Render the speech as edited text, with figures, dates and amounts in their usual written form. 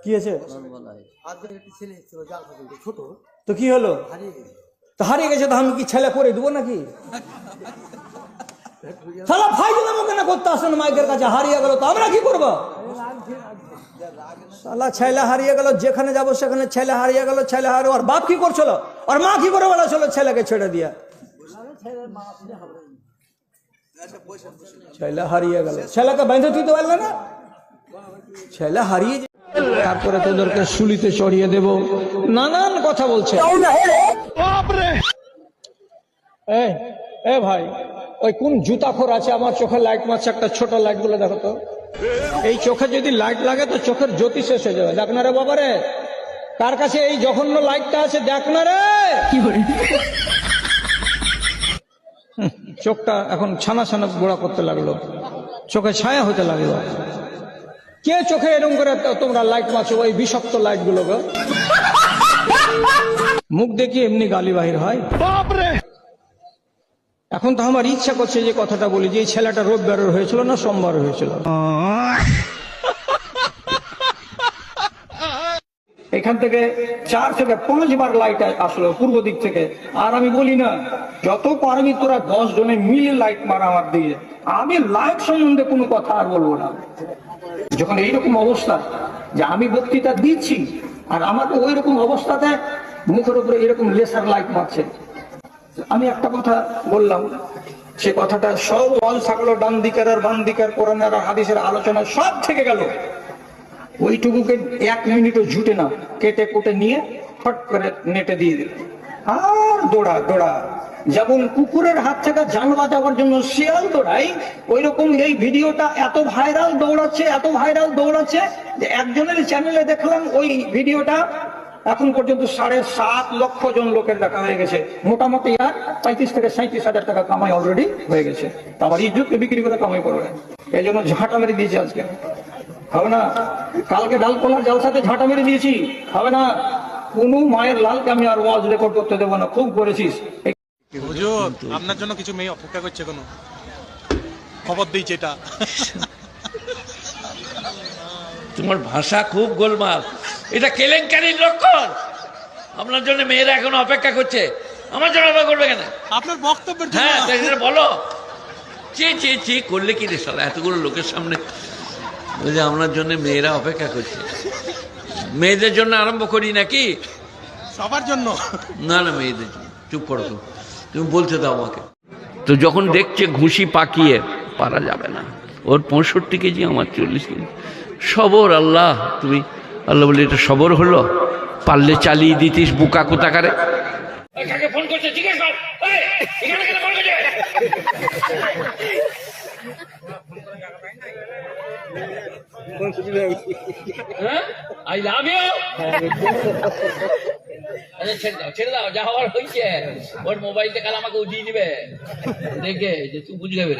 কি হয়েছে? ছোট তো কি হলো? তো হারিয়ে গেছে, তো আমি কি ছেলে করে দেবো নাকি? শালা ফাইজলামো কেন করতে আসেন মাইকের কাছে? হারিয়ে গেল তো আমরা কি করবো? শালা ছেলে হারিয়ে গেল, যেখানে যাবো সেখানে ছেলে হারিয়ে গেল, ছেলে হারিয়ে। আর বাপ কি করছিল, আর মা কি করে বলেছিল ছেলেকে ছেড়ে দিয়া? ছেলে হারিয়ে গেল, ছেলেকে বেঁধে দিতে পারলে না? ছেলে হারিয়ে তারপরে তোদেরকে শুলিতে চড়িয়ে দেব, নানান কথা বলছে। ভাই ওই কোন জুতাখোর আছে আমার চোখে লাইট মারছে, একটা ছোট লাইট গুলো দেখো তো। এই চোখে যদি লাইট লাগে তো চোখের জ্যোতি শেষ হয়ে যাবে। দেখ না রে বাবা রে, কার কাছে এই জঘন্য লাইটটা আছে দেখ না রে। চোখটা এখন ছানা ছানা গোড়া করতে লাগলো, চোখে ছায়া হতে লাগলো। কে চোখে এরকম করে তোমরা লাইট মারছো, ওই বিষাক্ত লাইট গুলো? মুখ দেখি এমনি গালি বাহির হয়। এখন তো আমার ইচ্ছা করছে যে কথাটা বলি, যে এই ছেলেটা রোববার হয়েছিল না সোমবার হয়েছিল। এখান থেকে 4 থেকে 5 বার লাইট আসলো পূর্ব দিক থেকে। আর আমি বলি না, যত পারবি তোরা 10 জনে মিলে লাইট মারা আমার দিকে। আমি লাইট সম্বন্ধে কোনো কথা আর বলবো না। যখন এইরকম অবস্থা যে আমি বক্তৃতা দিচ্ছি আর আমাকে ওই রকম অবস্থাতে মুখের উপরে এরকম লেসার লাইট মারছে, আমি একটা কথা বললাম, সে কথাটা সব ওয়াল থাকলো, ডান দিকের আর বাম দিকের, কোরআনের আর হাদিসের আলোচনা সব থেকে গেল। ওইটুকুকে 1 মিনিটও জুটে না, কেটে কুটে নিয়ে ফট করে নেটে দিয়ে দিল। আর দৌড়া দৌড়া, যেমন কুকুরের হাত থেকে জান বাঁচাবার জন্য শিয়াল দৌড়াই, ওই রকম এই ভিডিওটা এত ভাইরাল দৌড়াচ্ছে যে একজনের চ্যানেলে দেখলাম ওই ভিডিওটা এখন পর্যন্ত 7.5 লক্ষ জন লোকের দেখা হয়ে গেছে। মোটামুটি আর 35 থেকে 37 হাজার টাকা কামাই অলরেডি হয়ে গেছে। আবার ইজ্জতকে বিক্রি করে কামাই করবে, এই জন্য ঝাঁটা মেরে দিয়েছে। আজকে খাবে না, কালকে ডাল কোলার জালসাতে ঝাঁটা মেরে দিয়েছি, খাবে না। কোন মায়ের লালকে আমি আর ওয়াজ রেকর্ড করতে দেবো না। খুব করেছিস। হুজুর, আপনার জন্য কিছু মেয়ে অপেক্ষা করছে, কোনো খবর দিয়েছে এটা। তোমার ভাষা খুব গোলমাল, এটা কেলেঙ্কারির লক্ষণ। আপনার জন্য মেয়েরা এখন অপেক্ষা করছে, আমার জন্য অপেক্ষা করবে কেন? আপনার বক্তব্যের জন্য। হ্যাঁ, বলো চি করলে কি রে শালা, এতগুলো লোকের সামনে বলে আপনার জন্য মেয়েরা অপেক্ষা করছে। মেয়েদের জন্য আরম্ভ করি নাকি? সবার জন্য না, মেয়েদের জন্য। চুপ করো তো, তুমি বলতে দাও আমাকে। তো যখন দেখছে ঘুষি পাকিয়ে পারা যাবে না, ওর 65 কেজি, আমার 40 কেজি। সবর আল্লাহ, তুমি আল্লাহ বলে এটা সবর হলো? পারলে চালিয়ে দিতিস বুকা কোথাকারে। ফোন করছে, জিজ্ঞেস কর এখানে কেন ফোন করছে। I love you. ছেড়ে দাও, যা হওয়ার হয়েছে। ওর মোবাইলটা কাল আমাকে উঠিয়ে দিবে দেখে, যে তুই বুঝবে।